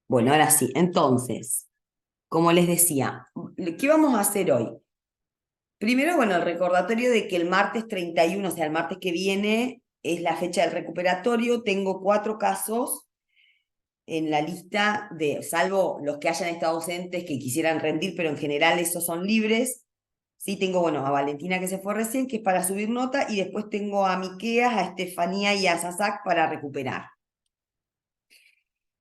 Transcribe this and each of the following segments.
Bueno, ahora sí. Entonces, como les decía, ¿qué vamos a hacer hoy? Primero, bueno, el recordatorio de que el martes 31, o sea, el martes que viene, es la fecha del recuperatorio. Tengo 4 casos en la lista salvo los que hayan estado ausentes que quisieran rendir, pero en general esos son libres. Sí, tengo, bueno, a Valentina que se fue recién, que es para subir nota, y después tengo a Miqueas, a Estefanía y a Sasak para recuperar.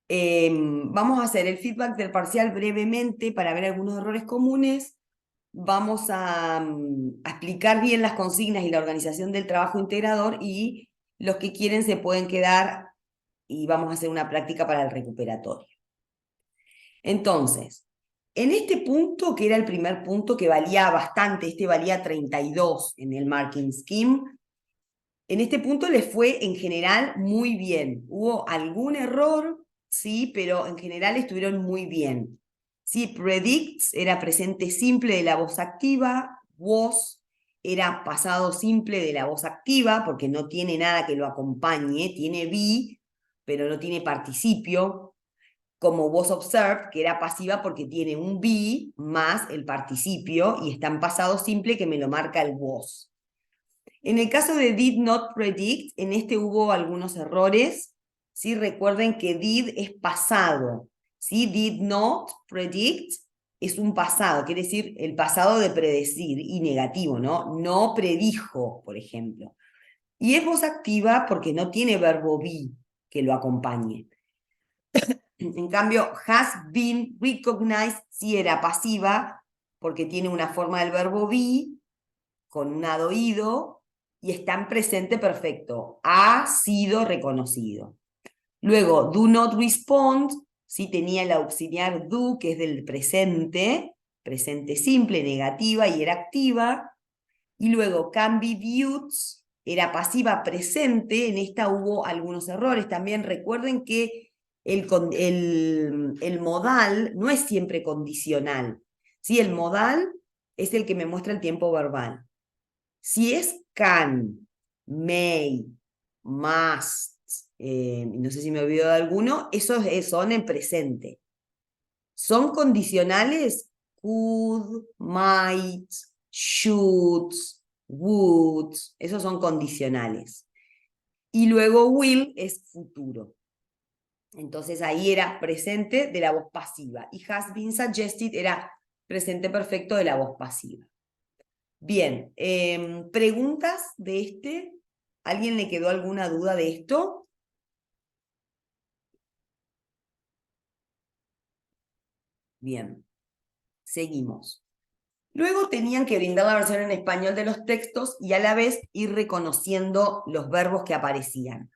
Vamos a hacer el feedback del parcial brevemente para ver algunos errores comunes. Vamos a explicar bien las consignas y la organización del trabajo integrador, y los que quieren se pueden quedar y vamos a hacer una práctica para el recuperatorio. Entonces, en este punto, que era el primer punto que valía bastante, este valía 32 en el Marking Scheme, en este punto les fue en general muy bien. Hubo algún error, sí, pero en general estuvieron muy bien. Sí, predicts era presente simple de la voz activa, was era pasado simple de la voz activa, porque no tiene nada que lo acompañe, tiene be, pero no tiene participio, como was observed, que era pasiva porque tiene un be más el participio, y está en pasado simple que me lo marca el was. En el caso de did not predict, en este hubo algunos errores. ¿Sí? Recuerden que did es pasado. ¿Sí? Did not predict es un pasado, quiere decir el pasado de predecir, y negativo, ¿no? No predijo, por ejemplo. Y es voz activa porque no tiene verbo be que lo acompañe. En cambio, has been recognized sí era pasiva porque tiene una forma del verbo be con un oído y está en presente perfecto. Ha sido reconocido. Luego, do not respond, sí tenía el auxiliar do, que es del presente, presente simple, negativa, y era activa. Y luego, can be viewed, era pasiva presente. En esta hubo algunos errores. También recuerden que el modal no es siempre condicional. ¿Sí? El modal es el que me muestra el tiempo verbal. Si es can, may, must, no sé si me olvido de alguno, esos son en presente. Son condicionales could, might, should, would, esos son condicionales. Y luego will es futuro. Entonces ahí era presente de la voz pasiva. Y has been suggested era presente perfecto de la voz pasiva. Bien, ¿preguntas de este? ¿Alguien le quedó alguna duda de esto? Bien, seguimos. Luego tenían que brindar la versión en español de los textos y a la vez ir reconociendo los verbos que aparecían.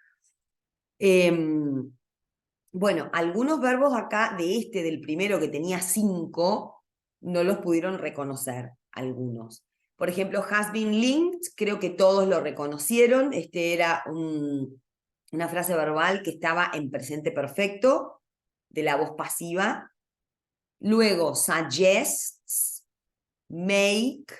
Bueno, algunos verbos acá del primero que tenía 5, no los pudieron reconocer algunos. Por ejemplo, has been linked, creo que todos lo reconocieron. Este era una frase verbal que estaba en presente perfecto, de la voz pasiva. Luego, suggests, make,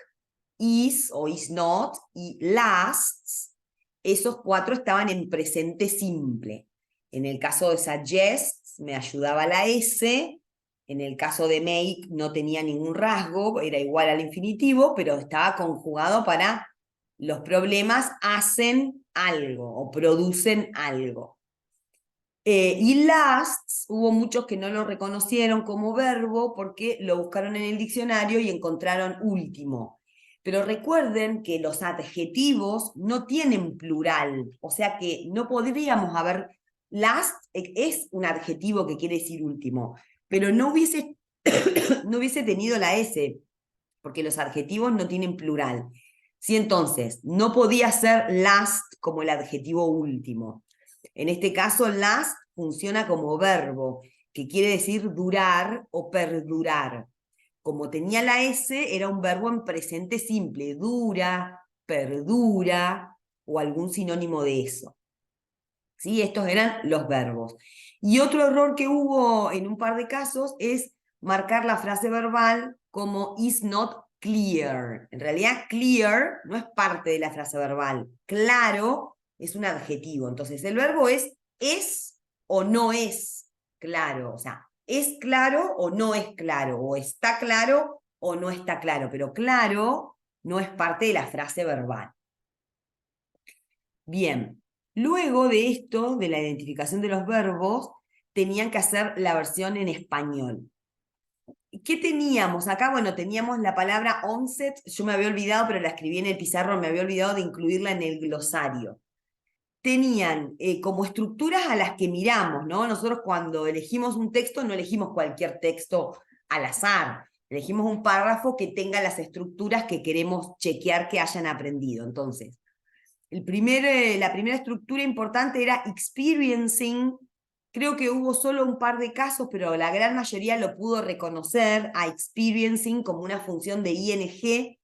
is o is not, y lasts, esos 4 estaban en presente simple. En el caso de suggests me ayudaba la S, en el caso de make no tenía ningún rasgo, era igual al infinitivo, pero estaba conjugado para los problemas hacen algo o producen algo. Y lasts, hubo muchos que no lo reconocieron como verbo porque lo buscaron en el diccionario y encontraron último. Pero recuerden que los adjetivos no tienen plural, o sea que no podríamos haber... Last es un adjetivo que quiere decir último, pero no hubiese, no hubiese tenido la S, porque los adjetivos no tienen plural. Sí, entonces, no podía ser last como el adjetivo último. En este caso, last funciona como verbo, que quiere decir durar o perdurar. Como tenía la S, era un verbo en presente simple, dura, perdura, o algún sinónimo de eso. ¿Sí? Estos eran los verbos. Y otro error que hubo en un par de casos es marcar la frase verbal como is not clear. En realidad, clear no es parte de la frase verbal. Claro es un adjetivo. Entonces, el verbo es o no es claro. O sea, ¿es claro o no es claro? ¿O está claro o no está claro? Pero claro no es parte de la frase verbal. Bien, luego de esto, de la identificación de los verbos, tenían que hacer la versión en español. ¿Qué teníamos acá? Bueno, teníamos la palabra onset, yo me había olvidado, pero la escribí en el pizarrón, me había olvidado de incluirla en el glosario. Tenían como estructuras a las que miramos, ¿no? Nosotros cuando elegimos un texto no elegimos cualquier texto al azar, elegimos un párrafo que tenga las estructuras que queremos chequear que hayan aprendido. Entonces, la primera estructura importante era experiencing. Creo que hubo solo un par de casos, pero la gran mayoría lo pudo reconocer a experiencing como una función de ing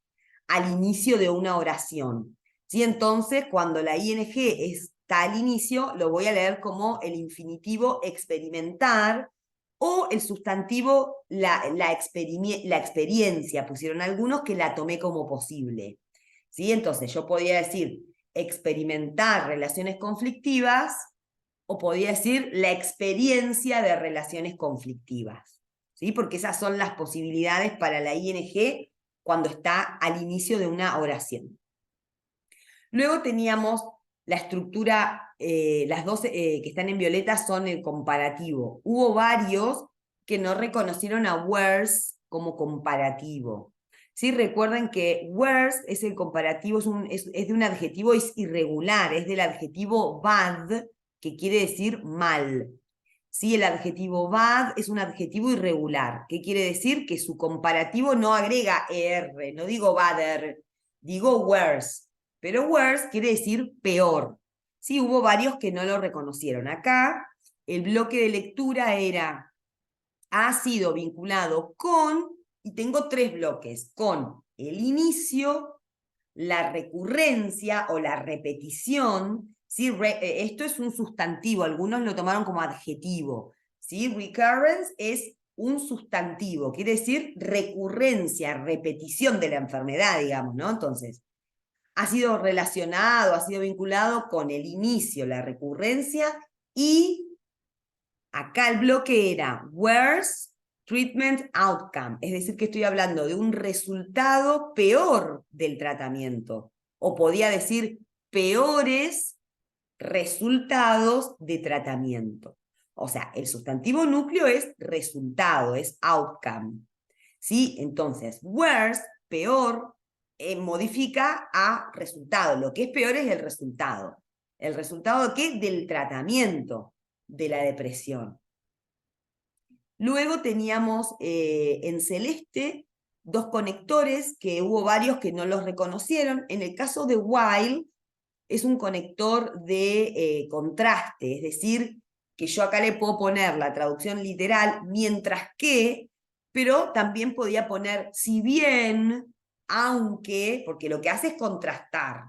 al inicio de una oración. ¿Sí? Entonces, cuando la ing está al inicio, lo voy a leer como el infinitivo experimentar o el sustantivo la experiencia. Pusieron algunos que la tomé como posible. ¿Sí? Entonces, yo podía decir experimentar relaciones conflictivas o podía decir la experiencia de relaciones conflictivas, ¿sí? Porque esas son las posibilidades para la ing cuando está al inicio de una oración. Luego teníamos la estructura, las dos que están en violeta son el comparativo. Hubo varios que no reconocieron a where's como comparativo. ¿Sí? Recuerden que where's es el comparativo, es de un adjetivo es irregular, es del adjetivo bad, que quiere decir mal. ¿Sí? El adjetivo bad es un adjetivo irregular. ¿Qué quiere decir? Que su comparativo no agrega er, no digo badder, digo worse. Pero worse quiere decir peor. Sí, hubo varios que no lo reconocieron. Acá el bloque de lectura ha sido vinculado con, y tengo tres bloques, con el inicio, la recurrencia o la repetición. ¿Sí? Esto es un sustantivo, algunos lo tomaron como adjetivo. ¿Sí? Recurrence es un sustantivo, quiere decir recurrencia, repetición de la enfermedad, digamos, ¿no? Entonces, ha sido relacionado, ha sido vinculado con el inicio, la recurrencia, y acá el bloque era worse treatment outcome, es decir, que estoy hablando de un resultado peor del tratamiento, o podía decir peores resultados de tratamiento. O sea, el sustantivo núcleo es resultado, es outcome. ¿Sí? Entonces, worse, peor, modifica a resultado. Lo que es peor es el resultado. ¿El resultado de qué? Del tratamiento de la depresión. Luego teníamos en celeste dos conectores, que hubo varios que no los reconocieron. En el caso de while, es un conector de contraste, es decir, que yo acá le puedo poner la traducción literal, mientras que, pero también podía poner si bien, aunque, porque lo que hace es contrastar.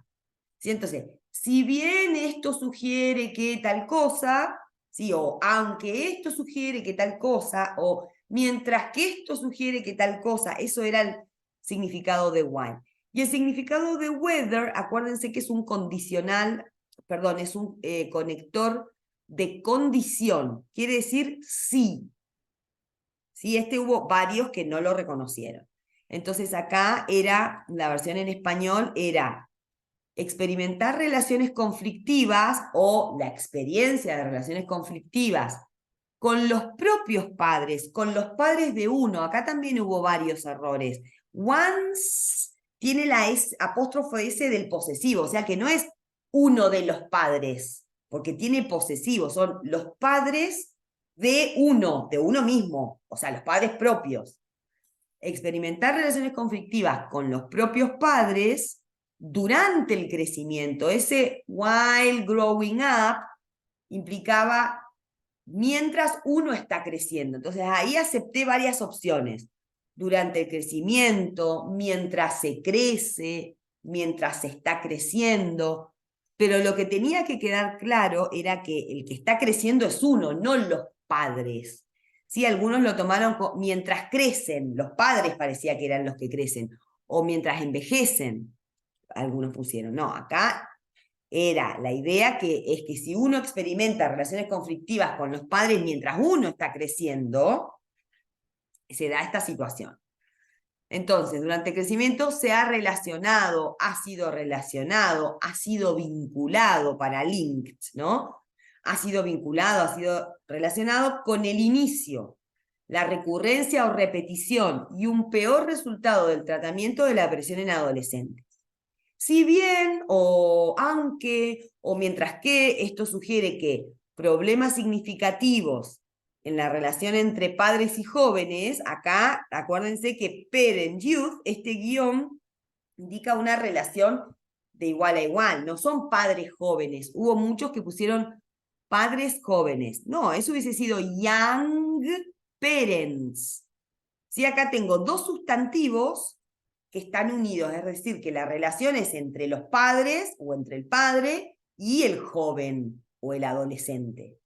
¿Sí? Entonces, si bien esto sugiere que tal cosa, ¿sí? O aunque esto sugiere que tal cosa, o mientras que esto sugiere que tal cosa, eso era el significado de while. Y el significado de whether, acuérdense que es un condicional, perdón, es un conector de condición, quiere decir sí. Sí, hubo varios que no lo reconocieron. Entonces acá era, la versión en español era experimentar relaciones conflictivas o la experiencia de relaciones conflictivas con los propios padres, con los padres de uno. Acá también hubo varios errores. Once tiene la apóstrofo S del posesivo, o sea que no es uno de los padres, porque tiene posesivo, son los padres de uno mismo, o sea, los padres propios. Experimentar relaciones conflictivas con los propios padres durante el crecimiento. Ese while growing up implicaba mientras uno está creciendo. Entonces ahí acepté varias opciones. Durante el crecimiento, mientras se crece, mientras se está creciendo. Pero lo que tenía que quedar claro era que el que está creciendo es uno, no los padres. Sí, algunos lo tomaron mientras crecen, los padres parecía que eran los que crecen, o mientras envejecen, algunos pusieron. No, acá Era la idea es que si uno experimenta relaciones conflictivas con los padres mientras uno está creciendo, se da esta situación. Entonces, durante el crecimiento se ha relacionado, ha sido relacionado, ha sido vinculado para linked, ¿no? Ha sido vinculado, ha sido relacionado con el inicio, la recurrencia o repetición y un peor resultado del tratamiento de la depresión en adolescentes. Si bien, o aunque, o mientras que esto sugiere que problemas significativos en la relación entre padres y jóvenes, acá acuérdense que parent youth, este guión indica una relación de igual a igual, no son padres jóvenes. Hubo muchos que pusieron padres jóvenes. No, eso hubiese sido young parents. Sí, acá tengo dos sustantivos que están unidos, es decir, que la relación es entre los padres o entre el padre y el joven o el adolescente.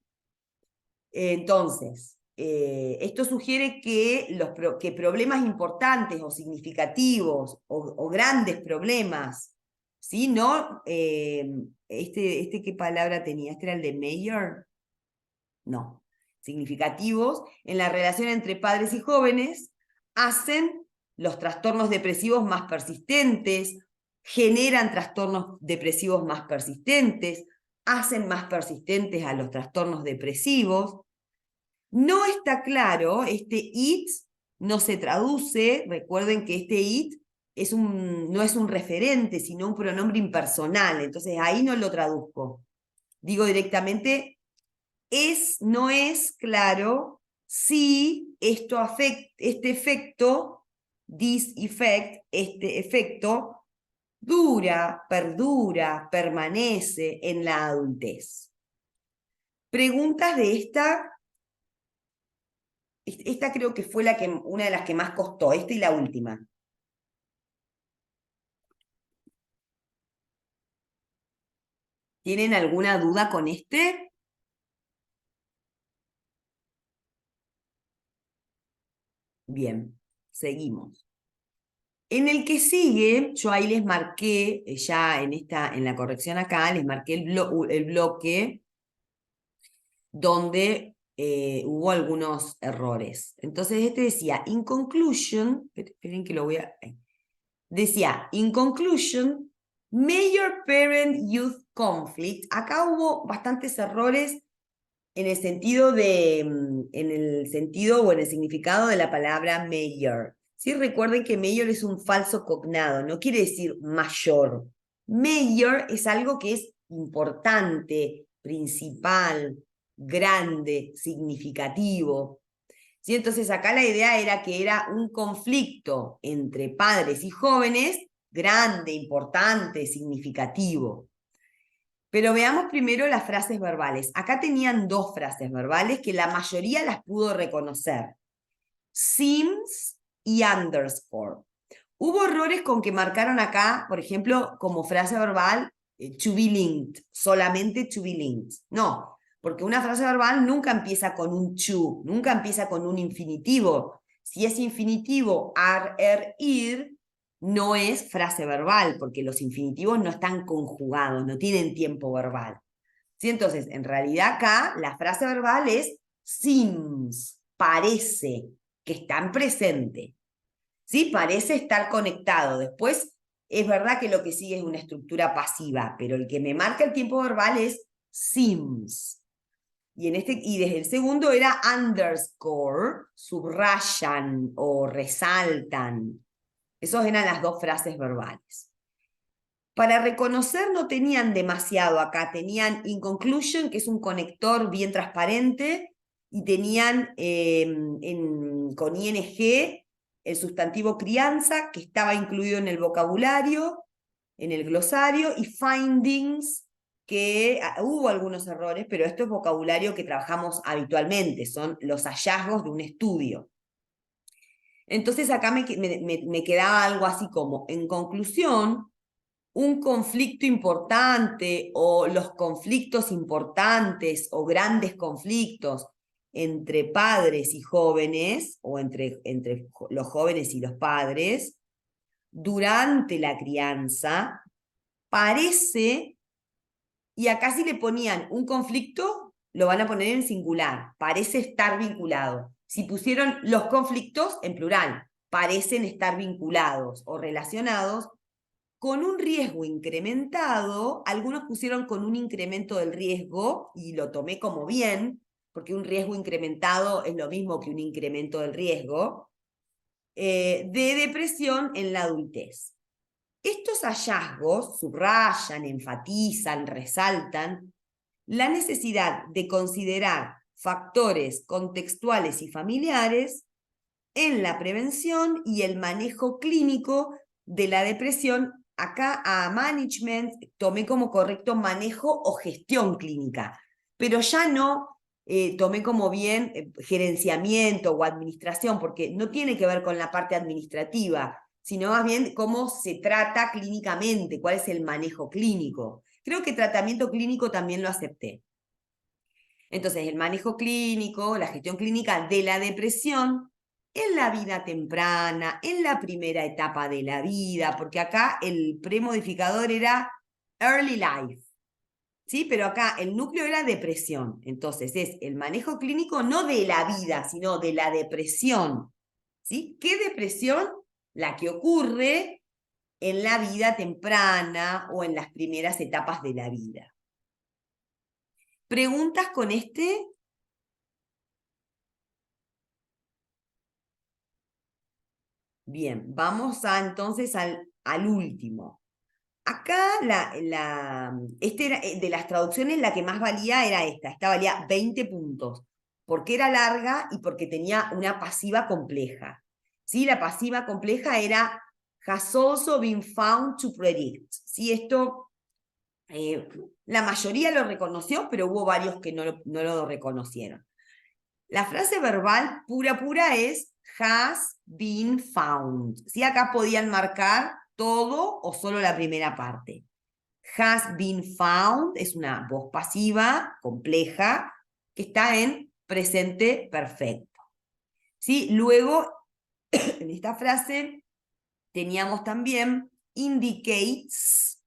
Entonces, esto sugiere que, que problemas importantes o significativos o grandes problemas, ¿sí? ¿No? ¿Qué palabra tenía? ¿Este era el de mayor? No. Significativos en la relación entre padres y jóvenes hacen los trastornos depresivos más persistentes, generan trastornos depresivos más persistentes, hacen más persistentes a los trastornos depresivos. No está claro, este it no se traduce, recuerden que este it no es un referente, sino un pronombre impersonal, entonces ahí no lo traduzco. Digo directamente, no es claro si esto este efecto, this effect, este efecto, perdura, permanece en la adultez. Preguntas de esta creo que fue una de las que más costó, esta y la última. ¿Tienen alguna duda con este? Bien, seguimos. En el que sigue, yo ahí les marqué, ya en la corrección acá, les marqué el bloque donde hubo algunos errores. Entonces este decía, in conclusion, esperen que lo voy a... Decía, in conclusion, major parent-youth conflict. Acá hubo bastantes errores en el sentido o en el significado de la palabra mayor. ¿Sí? Recuerden que mayor es un falso cognado, no quiere decir mayor. Mayor es algo que es importante, principal, grande, significativo. ¿Sí? Entonces acá la idea era que era un conflicto entre padres y jóvenes grande, importante, significativo. Pero veamos primero las frases verbales. Acá tenían dos frases verbales que la mayoría las pudo reconocer. Seems y underscore. Hubo errores con que marcaron acá, por ejemplo, como frase verbal, to be linked, solamente to be linked. No, porque una frase verbal nunca empieza con un to, nunca empieza con un infinitivo. Si es infinitivo, ir, no es frase verbal, porque los infinitivos no están conjugados, no tienen tiempo verbal. ¿Sí? Entonces, en realidad acá la frase verbal es seems, parece que está en presente. ¿Sí? Parece estar conectado. Después, es verdad que lo que sigue es una estructura pasiva, pero el que me marca el tiempo verbal es seems. Y desde el segundo era underscore, subrayan o resaltan. Esas eran las dos frases verbales. Para reconocer no tenían demasiado acá, tenían in conclusion, que es un conector bien transparente, y tenían con ing el sustantivo crianza, que estaba incluido en el vocabulario, en el glosario, y findings, que hubo algunos errores, pero esto es vocabulario que trabajamos habitualmente, son los hallazgos de un estudio. Entonces acá me quedaba algo así como, en conclusión, un conflicto importante o los conflictos importantes o grandes conflictos entre padres y jóvenes o entre los jóvenes y los padres durante la crianza parece Y acá si le ponían un conflicto, lo van a poner en singular, parece estar vinculado. Si pusieron los conflictos en plural, parecen estar vinculados o relacionados con un riesgo incrementado. Algunos pusieron con un incremento del riesgo y lo tomé como bien, porque un riesgo incrementado es lo mismo que un incremento del riesgo, de depresión en la adultez. Estos hallazgos subrayan, enfatizan, resaltan la necesidad de considerar factores contextuales y familiares en la prevención y el manejo clínico de la depresión. Acá a management tomé como correcto manejo o gestión clínica, pero ya no tomé como bien gerenciamiento o administración, porque no tiene que ver con la parte administrativa, sino más bien cómo se trata clínicamente, cuál es el manejo clínico. Creo que tratamiento clínico también lo acepté. Entonces, el manejo clínico, la gestión clínica de la depresión en la vida temprana, en la primera etapa de la vida, porque acá el premodificador era early life, ¿sí? Pero acá el núcleo era depresión. Entonces, es el manejo clínico no de la vida, sino de la depresión, ¿sí? ¿Qué depresión? La que ocurre en la vida temprana o en las primeras etapas de la vida. ¿Preguntas con este? Bien, vamos entonces al último. Acá este era, de las traducciones la que más valía era esta valía 20 puntos, porque era larga y porque tenía una pasiva compleja. ¿Sí? La pasiva compleja era has also been found to predict. ¿Sí? Esto, la mayoría lo reconoció, pero hubo varios que no lo reconocieron. La frase verbal pura es has been found. ¿Sí? Acá podían marcar todo o solo la primera parte. Has been found es una voz pasiva, compleja, que está en presente perfecto. ¿Sí? Luego, en esta frase, teníamos también indicates,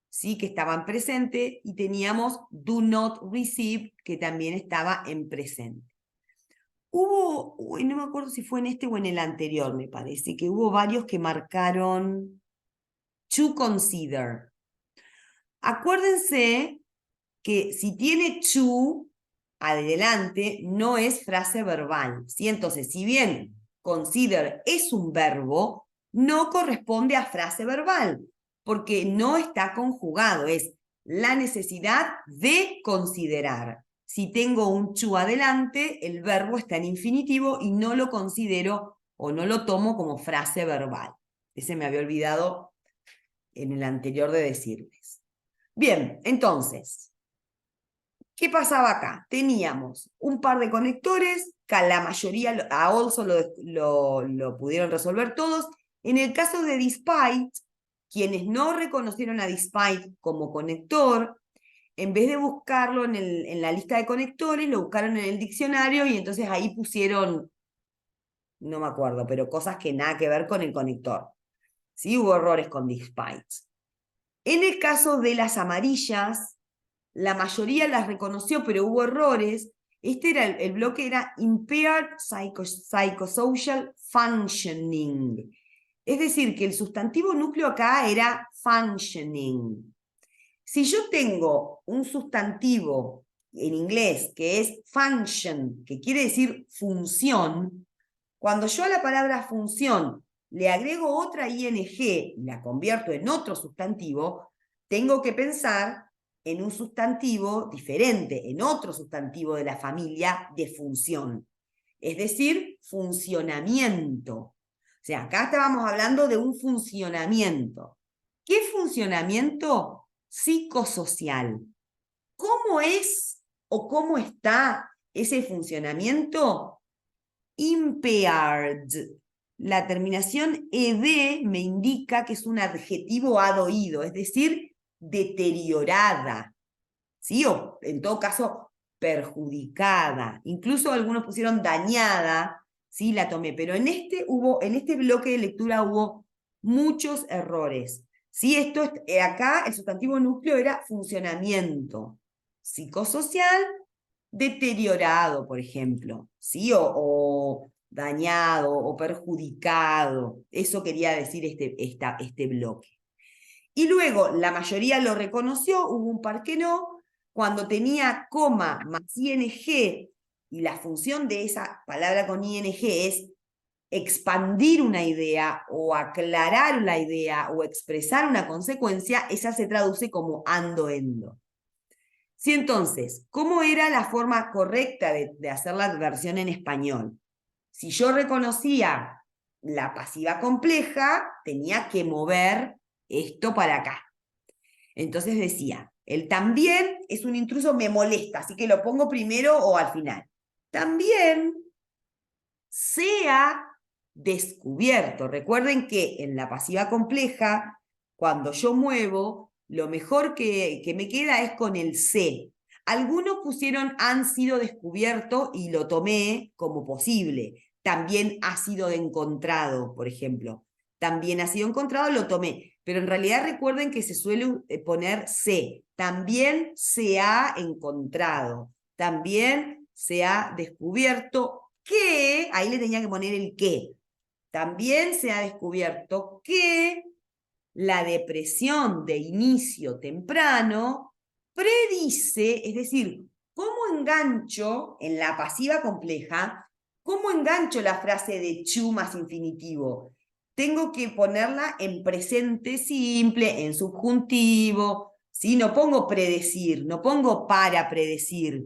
¿sí? Que estaba en presente, y teníamos do not receive, que también estaba en presente. No me acuerdo si fue en este o en el anterior, me parece, que hubo varios que marcaron to consider. Acuérdense que si tiene to adelante, no es frase verbal, ¿sí? Entonces, si bien consider es un verbo, no corresponde a frase verbal, porque no está conjugado, es la necesidad de considerar. Si tengo un to adelante, el verbo está en infinitivo y no lo considero o no lo tomo como frase verbal. Ese me había olvidado en el anterior de decirles. Bien, entonces, ¿qué pasaba acá? Teníamos un par de conectores, que a la mayoría, a also lo pudieron resolver todos. En el caso de despite, quienes no reconocieron a despite como conector, en vez de buscarlo en la lista de conectores, lo buscaron en el diccionario y entonces ahí pusieron, no me acuerdo, pero cosas que nada que ver con el conector. Sí, hubo errores con despite. En el caso de las amarillas, la mayoría las reconoció, pero hubo errores. Este era el bloque era Impaired Psychosocial Functioning. Es decir, que el sustantivo núcleo acá era functioning. Si yo tengo un sustantivo en inglés que es function, que quiere decir función, cuando yo a la palabra función le agrego otra ing y la convierto en otro sustantivo, tengo que pensar en un sustantivo diferente, en otro sustantivo de la familia de función. Es decir, funcionamiento. O sea, acá estábamos hablando de un funcionamiento. ¿Qué funcionamiento? Psicosocial. ¿Cómo es o cómo está ese funcionamiento? Impaired. La terminación ed me indica que es un adjetivo ad oído, es decir, deteriorada, ¿sí? O en todo caso, perjudicada. Incluso algunos pusieron dañada, ¿sí? La tomé, pero en este bloque de lectura hubo muchos errores. ¿Sí? Acá el sustantivo núcleo era funcionamiento psicosocial deteriorado, por ejemplo, ¿sí? O dañado o perjudicado. Eso quería decir este bloque. Y luego la mayoría lo reconoció, hubo un par que no. Cuando tenía coma más ing, y la función de esa palabra con ing es expandir una idea o aclarar la idea o expresar una consecuencia, esa se traduce como ando-endo. Sí, entonces, ¿cómo era la forma correcta de hacer la versión en español? Si yo reconocía la pasiva compleja, tenía que mover esto para acá. Entonces decía, el también es un intruso, me molesta, así que lo pongo primero o al final. También se ha descubierto. Recuerden que en la pasiva compleja, cuando yo muevo, lo mejor que me queda es con el se. Algunos pusieron han sido descubierto y lo tomé como posible. También ha sido encontrado, por ejemplo. También ha sido encontrado, lo tomé. Pero en realidad recuerden que se suele poner se. También se ha encontrado. También se ha descubierto que, ahí le tenía que poner el que. También se ha descubierto que la depresión de inicio temprano predice, es decir, ¿cómo engancho en la pasiva compleja? ¿Cómo engancho la frase de to más infinitivo? Tengo que ponerla en presente simple, en subjuntivo, ¿sí? No pongo predecir, no pongo para predecir,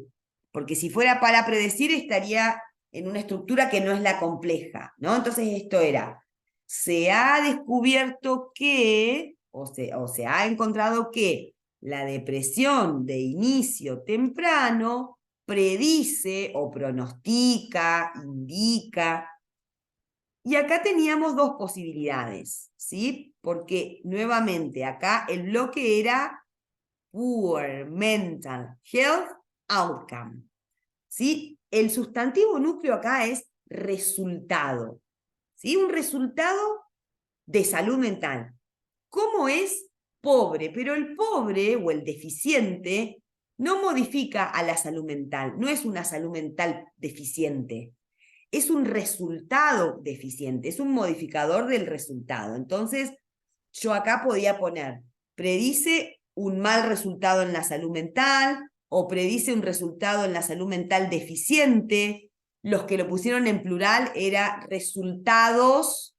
porque si fuera para predecir estaría en una estructura que no es la compleja, ¿no? Entonces esto era, se ha descubierto que, o se ha encontrado que la depresión de inicio temprano predice o pronostica, indica. Y acá teníamos dos posibilidades, ¿sí? Porque nuevamente acá el bloque era poor mental health outcome, ¿sí? El sustantivo núcleo acá es resultado, ¿sí? Un resultado de salud mental. ¿Cómo es pobre? Pero el pobre o el deficiente no modifica a la salud mental, no es una salud mental deficiente, es un resultado deficiente, es un modificador del resultado. Entonces, yo acá podía poner, predice un mal resultado en la salud mental o predice un resultado en la salud mental deficiente. Los que lo pusieron en plural era resultados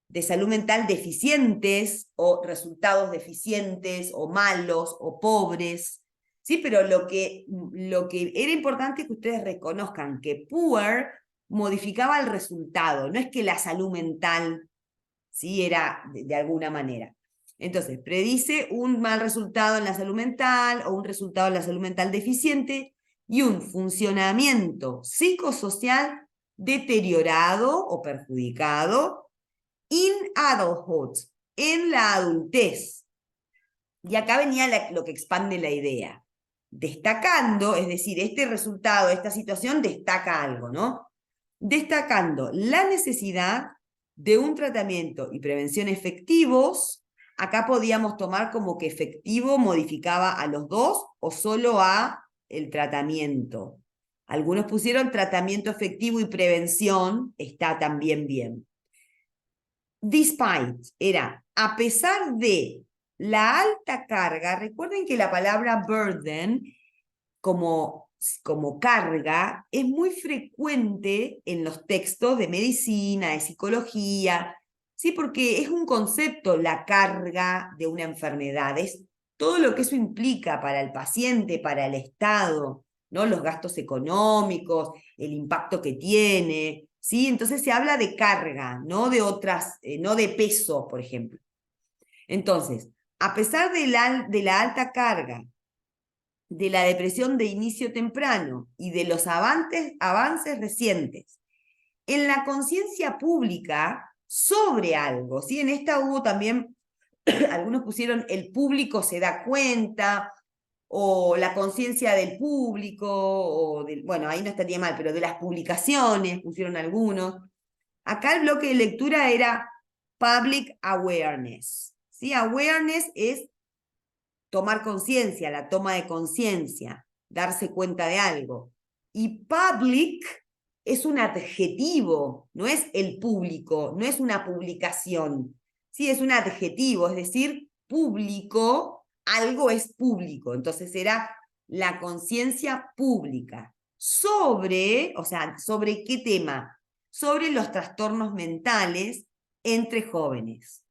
de salud mental deficientes o resultados deficientes o malos o pobres. Sí, pero lo que era importante es que ustedes reconozcan que poor modificaba el resultado, no es que la salud mental, ¿sí? Era de alguna manera. Entonces, predice un mal resultado en la salud mental o un resultado en la salud mental deficiente y un funcionamiento psicosocial deteriorado o perjudicado in adulthood, en la adultez. Y acá venía lo que expande la idea. Destacando, es decir, este resultado, esta situación destaca algo, ¿no? Destacando la necesidad de un tratamiento y prevención efectivos. Acá podíamos tomar como que efectivo modificaba a los dos o solo a el tratamiento. Algunos pusieron tratamiento efectivo y prevención, está también bien. Despite era a pesar de la alta carga. Recuerden que la palabra burden como carga es muy frecuente en los textos de medicina, de psicología, ¿sí? Porque es un concepto la carga de una enfermedad, es todo lo que eso implica para el paciente, para el Estado, ¿no? Los gastos económicos, el impacto que tiene, ¿sí? Entonces se habla de carga, no de otras, no de peso, por ejemplo. Entonces, a pesar de la alta carga, de la depresión de inicio temprano y de los avances recientes en la conciencia pública sobre algo, ¿sí? En esta hubo también, algunos pusieron el público se da cuenta, o la conciencia del público, bueno, ahí no estaría mal, pero de las publicaciones pusieron algunos. Acá el bloque de lectura era public awareness, ¿sí? Awareness es tomar conciencia, la toma de conciencia, darse cuenta de algo. Y public es un adjetivo, no es el público, no es una publicación. Sí, es un adjetivo, es decir, público, algo es público. Entonces era la conciencia pública. Sobre, o sea, ¿sobre qué tema? Sobre los trastornos mentales entre jóvenes.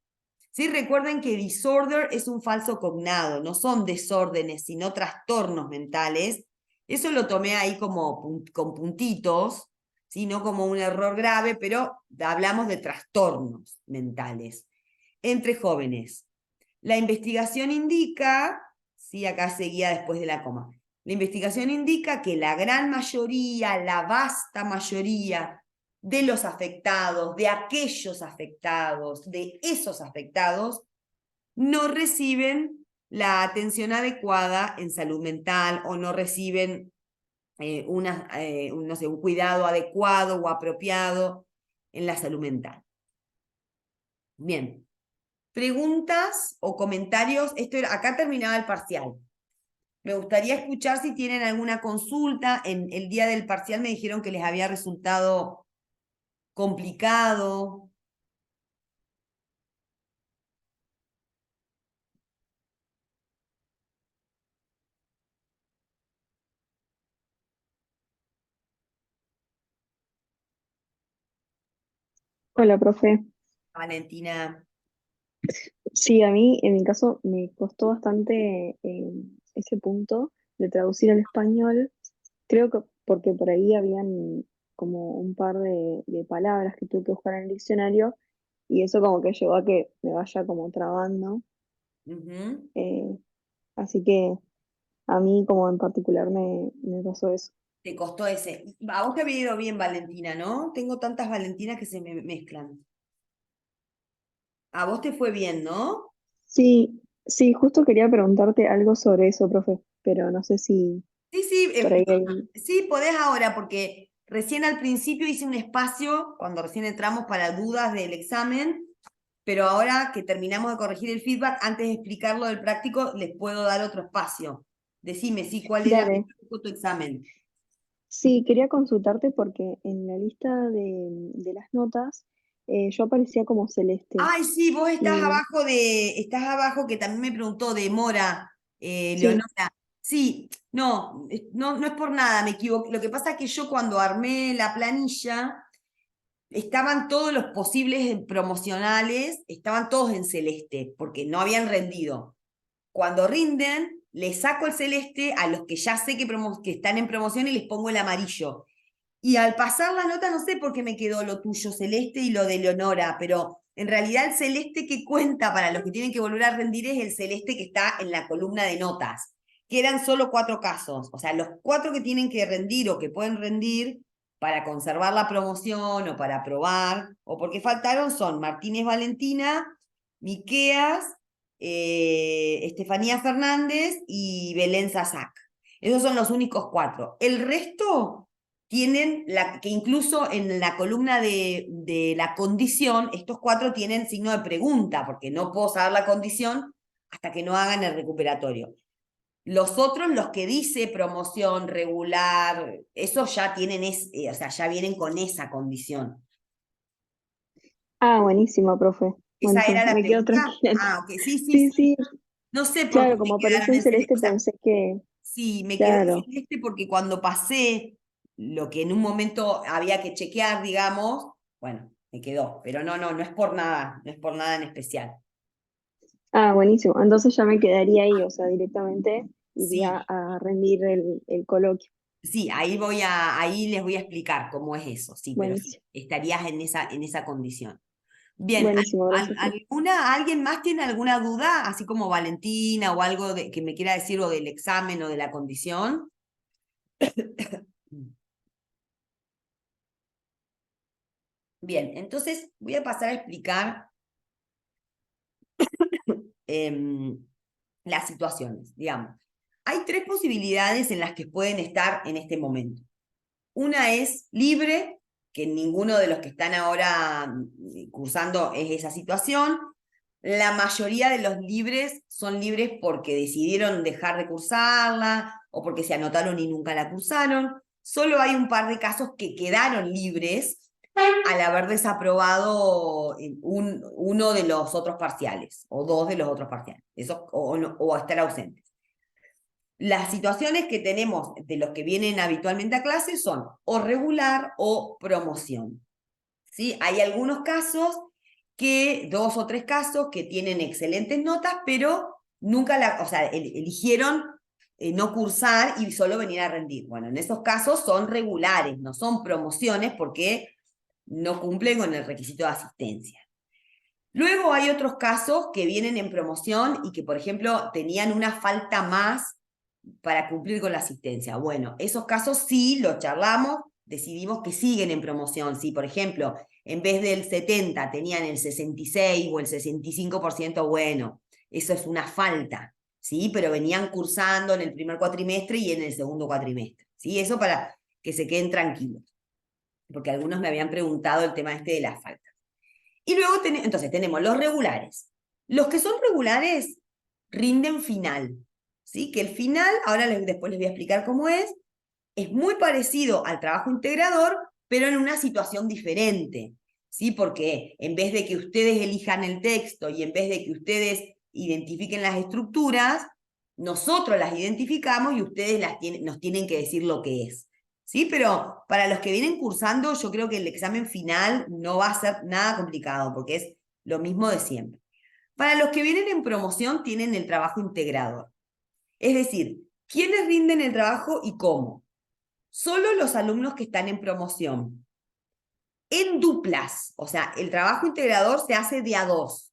¿Sí? Recuerden que disorder es un falso cognado, no son desórdenes, sino trastornos mentales. Eso lo tomé ahí como con puntitos, ¿sí? No como un error grave, pero hablamos de trastornos mentales entre jóvenes. La investigación indica, sí, acá seguía después de la coma, la investigación indica que la gran mayoría, la vasta mayoría de los afectados, de aquellos afectados, de esos afectados, no reciben la atención adecuada en salud mental o no reciben no sé, un cuidado adecuado o apropiado en la salud mental. Bien, preguntas o comentarios. Acá terminaba el parcial. Me gustaría escuchar si tienen alguna consulta. En el día del parcial me dijeron que les había resultado complicado. Hola, profe. Valentina. Sí, a mí en mi caso me costó bastante ese punto de traducir al español. Creo que porque por ahí habían como un par de palabras que tuve que buscar en el diccionario y eso como que llevó a que me vaya como trabando. Ujú. Eh, Así que a mí como en particular me pasó eso. Te costó ese. A vos te había ido bien, Valentina, ¿no? Tengo tantas Valentinas que se me mezclan. A vos te fue bien, ¿no? Sí, sí, justo quería preguntarte algo sobre eso, profe, pero no sé si Sí, sí, por ahí hay... sí, podés ahora, porque recién al principio hice un espacio, cuando recién entramos para dudas del examen, pero ahora que terminamos de corregir el feedback, antes de explicarlo del práctico, les puedo dar otro espacio. Decime, sí, ¿cuál era Dale. tu examen? Sí, quería consultarte porque en la lista de las notas yo aparecía como celeste. Ay, sí, vos Y estás abajo, que también me preguntó de Mora, sí, Leonora. Sí, no, no es por nada, me equivoqué. Lo que pasa es que yo cuando armé la planilla, estaban todos los posibles promocionales, estaban todos en celeste, porque no habían rendido. Cuando rinden, les saco el celeste a los que ya sé que están en promoción y les pongo el amarillo. Y al pasar la nota, no sé por qué me quedó lo tuyo celeste y lo de Leonora, pero en realidad el celeste que cuenta para los que tienen que volver a rendir es el celeste que está en la columna de notas, que eran solo 4 casos. O sea, los 4 que tienen que rendir o que pueden rendir para conservar la promoción o para aprobar, o porque faltaron son Martínez Valentina, Miqueas, Estefanía Fernández y Belén Sasac. Esos son los únicos 4. El resto tienen, que incluso en la columna de la condición, estos 4 tienen signo de pregunta, porque no puedo saber la condición hasta que no hagan el recuperatorio. Los otros, los que dice promoción regular, esos ya tienen, o sea, ya vienen con esa condición. ah, buenísimo, profe. ¿Esa Buenísimo, era la me quedo pregunta? tranquila. Ah, ok, sí, sí, Sí, sí. sí, No sé por qué claro, me como apareció quedaron en en celeste, celeste o sea, pensé que, sí, me quedó en claro. celeste porque cuando pasé lo que en un momento había que chequear, digamos, bueno, me quedó. Pero no es por nada, no es por nada en especial. Ah, buenísimo. Entonces ya me quedaría ahí, o sea, directamente iría Sí, a rendir el coloquio. sí, ahí les voy a explicar cómo es eso, sí, pero sí, Buenísimo, estarías en esa condición. Bien, buenísimo, gracias, profe. ¿alguien más tiene alguna duda, así como Valentina o algo que me quiera decir o del examen o de la condición? Bien, entonces voy a pasar a explicar em, las situaciones, digamos. Hay 3 posibilidades en las que pueden estar en este momento. Una es libre, que ninguno de los que están ahora cursando es esa situación. La mayoría de los libres son libres porque decidieron dejar de cursarla o porque se anotaron y nunca la cursaron. Solo hay un par de casos que quedaron libres al haber desaprobado uno de los otros parciales o dos de los otros parciales, o estar ausentes. Las situaciones que tenemos de los que vienen habitualmente a clase son o regular o promoción. ¿Sí? Hay algunos casos dos o tres casos que tienen excelentes notas, pero nunca eligieron no cursar y solo venir a rendir. Bueno, en esos casos son regulares, no son promociones porque no cumplen con el requisito de asistencia. Luego hay otros casos que vienen en promoción y que, por ejemplo, tenían una falta más para cumplir con la asistencia. Bueno, esos casos sí los charlamos, decidimos que siguen en promoción. Si, por ejemplo, en vez del 70 tenían el 66 o el 65%, bueno, eso es una falta, ¿sí? Pero venían cursando en el primer cuatrimestre y en el segundo cuatrimestre, ¿sí? Eso para que se queden tranquilos, porque algunos me habían preguntado el tema de las faltas. Y luego, entonces, tenemos los regulares. Los que son regulares rinden final, ¿sí? Que el final, ahora después les voy a explicar cómo es muy parecido al trabajo integrador, pero en una situación diferente, ¿sí? Porque en vez de que ustedes elijan el texto y en vez de que ustedes identifiquen las estructuras, nosotros las identificamos y ustedes nos tienen que decir lo que es. ¿Sí? Pero para los que vienen cursando, yo creo que el examen final no va a ser nada complicado, porque es lo mismo de siempre. Para los que vienen en promoción, tienen el trabajo integrador. Es decir, ¿quiénes rinden el trabajo y cómo? Solo los alumnos que están en promoción. En duplas, o sea, el trabajo integrador se hace de a dos.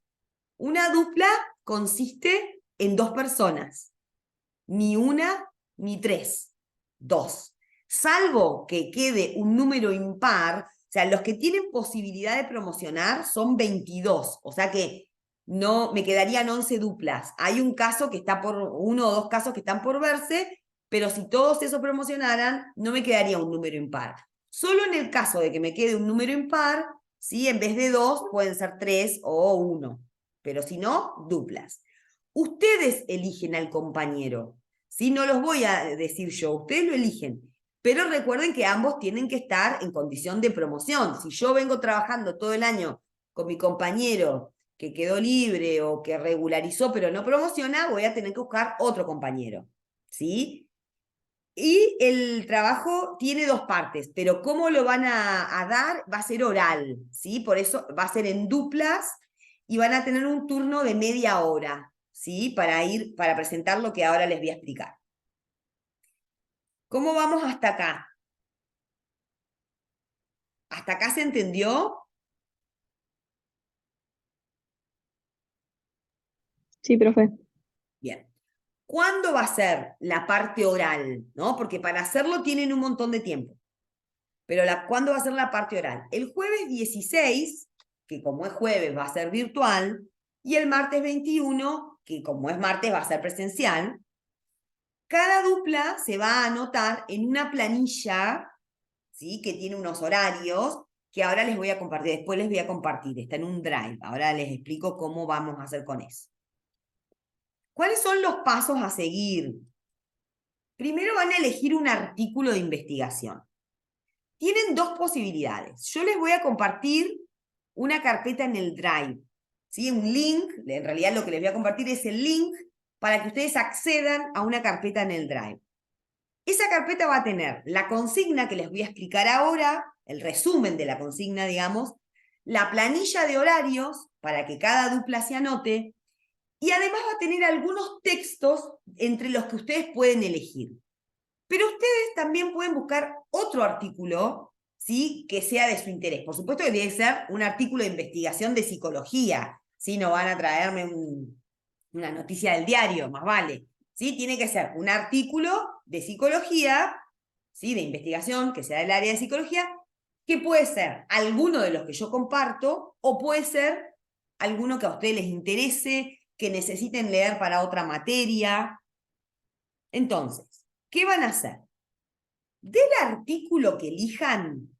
Una dupla consiste en dos personas, ni una ni tres, dos. Salvo que quede un número impar, o sea, los que tienen posibilidad de promocionar son 22, o sea que no me quedarían 11 duplas. Hay un caso que está uno o dos casos que están por verse, pero si todos esos promocionaran, no me quedaría un número impar. Solo en el caso de que me quede un número impar, ¿sí? En vez de dos, pueden ser tres o uno, pero si no, duplas. Ustedes eligen al compañero, ¿sí? No los voy a decir yo, ustedes lo eligen. Pero recuerden que ambos tienen que estar en condición de promoción. Si yo vengo trabajando todo el año con mi compañero que quedó libre o que regularizó pero no promociona, voy a tener que buscar otro compañero, ¿sí? Y el trabajo tiene dos partes, pero cómo lo van a dar va a ser oral, ¿sí? Por eso va a ser en duplas y van a tener un turno de media hora, ¿sí? Para presentar lo que ahora les voy a explicar. ¿Cómo vamos hasta acá? ¿Hasta acá se entendió? Sí, profe. Bien. ¿Cuándo va a ser la parte oral? ¿No? Porque para hacerlo tienen un montón de tiempo. Pero ¿cuándo va a ser la parte oral? El jueves 16, que como es jueves va a ser virtual, y el martes 21, que como es martes va a ser presencial. Cada dupla se va a anotar en una planilla, ¿sí? Que tiene unos horarios, que ahora les voy a compartir, después les voy a compartir, está en un drive, ahora les explico cómo vamos a hacer con eso. ¿Cuáles son los pasos a seguir? Primero van a elegir un artículo de investigación. Tienen dos posibilidades. Yo les voy a compartir una carpeta en el Drive, ¿sí? Un link, en realidad lo que les voy a compartir es el link para que ustedes accedan a una carpeta en el Drive. Esa carpeta va a tener la consigna que les voy a explicar ahora, el resumen de la consigna, digamos, la planilla de horarios para que cada dupla se anote, y además va a tener algunos textos entre los que ustedes pueden elegir. Pero ustedes también pueden buscar otro artículo, ¿sí? Que sea de su interés. Por supuesto que debe ser un artículo de investigación de psicología, ¿sí? No van a traerme una noticia del diario, más vale. ¿Sí? Tiene que ser un artículo de psicología, ¿sí? De investigación, que sea del área de psicología, que puede ser alguno de los que yo comparto o puede ser alguno que a ustedes les interese, que necesiten leer para otra materia. Entonces, ¿qué van a hacer? Del artículo que elijan,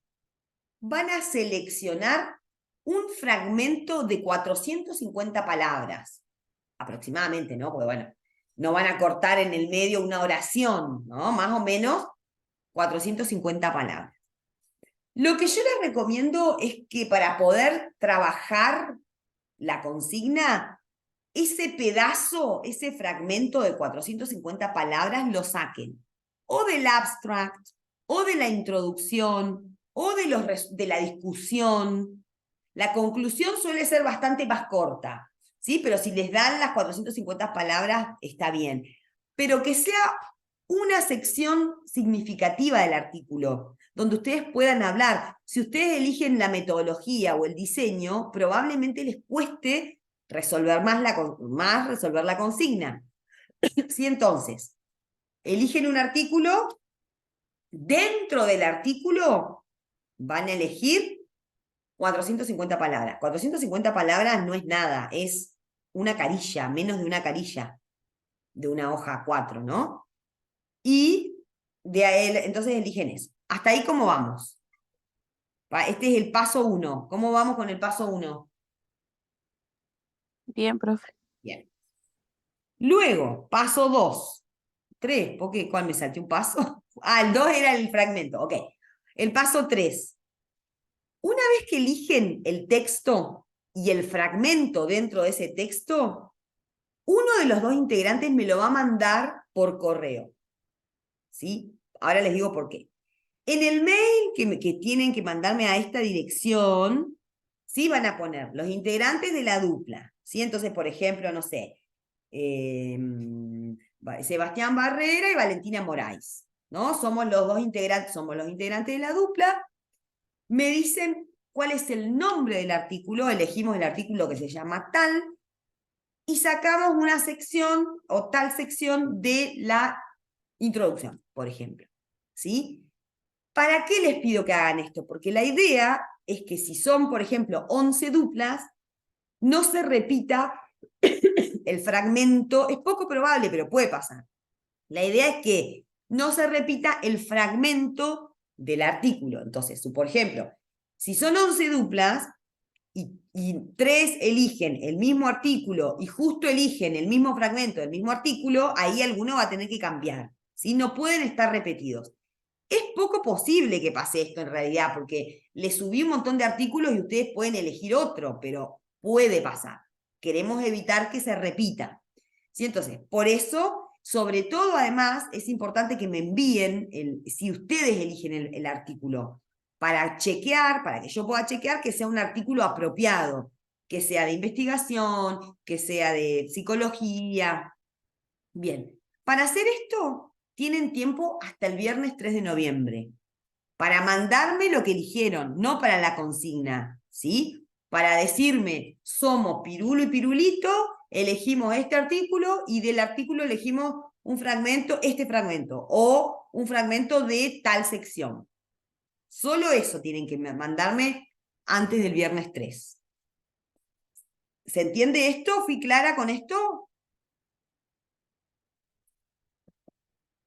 van a seleccionar un fragmento de 450 palabras, aproximadamente, ¿no? Porque bueno, no van a cortar en el medio una oración, ¿no? Más o menos 450 palabras. Lo que yo les recomiendo es que para poder trabajar la consigna, ese pedazo, ese fragmento de 450 palabras lo saquen o del abstract, o de la introducción, o de la discusión. La conclusión suele ser bastante más corta, ¿sí? Pero si les dan las 450 palabras, está bien. Pero que sea una sección significativa del artículo, donde ustedes puedan hablar. Si ustedes eligen la metodología o el diseño, probablemente les cueste resolver más resolver la consigna. Sí, entonces, eligen un artículo, dentro del artículo van a elegir 450 palabras. 450 palabras no es nada, es una carilla, menos de una carilla, de una hoja 4, ¿no? Y entonces eligen eso. Hasta ahí, ¿cómo vamos? Este es el paso 1. ¿Cómo vamos con el paso 1? Bien, profe. Bien. Luego, paso 2. 3, ¿por qué? ¿Cuál me salté un paso? El 2 era el fragmento, ok. El paso 3. Una vez que eligen el texto y el fragmento dentro de ese texto, uno de los dos integrantes me lo va a mandar por correo. ¿Sí? Ahora les digo por qué. En el mail que tienen que mandarme a esta dirección, ¿sí? Van a poner los integrantes de la dupla, ¿sí? Entonces, por ejemplo, no sé, Sebastián Barrera y Valentina Moraes, ¿no? Somos los integrantes de la dupla. Me dicen cuál es el nombre del artículo, elegimos el artículo que se llama tal, y sacamos una sección o tal sección de la introducción, por ejemplo, ¿sí? ¿Para qué les pido que hagan esto? Porque la idea es que si son, por ejemplo, 11 duplas, no se repita el fragmento, es poco probable, pero puede pasar. La idea es que no se repita el fragmento del artículo. Entonces, por ejemplo, si son 11 duplas y 3 eligen el mismo artículo y justo eligen el mismo fragmento del mismo artículo, ahí alguno va a tener que cambiar, ¿sí? No pueden estar repetidos. Es poco posible que pase esto en realidad, porque les subí un montón de artículos y ustedes pueden elegir otro, pero puede pasar. Queremos evitar que se repita. ¿Sí? Entonces, por eso, sobre todo, además, es importante que me envíen, si ustedes eligen el artículo, para chequear, para que yo pueda chequear que sea un artículo apropiado, que sea de investigación, que sea de psicología. Bien, para hacer esto, tienen tiempo hasta el viernes 3 de noviembre para mandarme lo que eligieron, no para la consigna, ¿sí? Para decirme, somos Pirulo y Pirulito, elegimos este artículo y del artículo elegimos un fragmento, este fragmento, o un fragmento de tal sección. Solo eso tienen que mandarme antes del viernes 3. ¿Se entiende esto? ¿Fui clara con esto?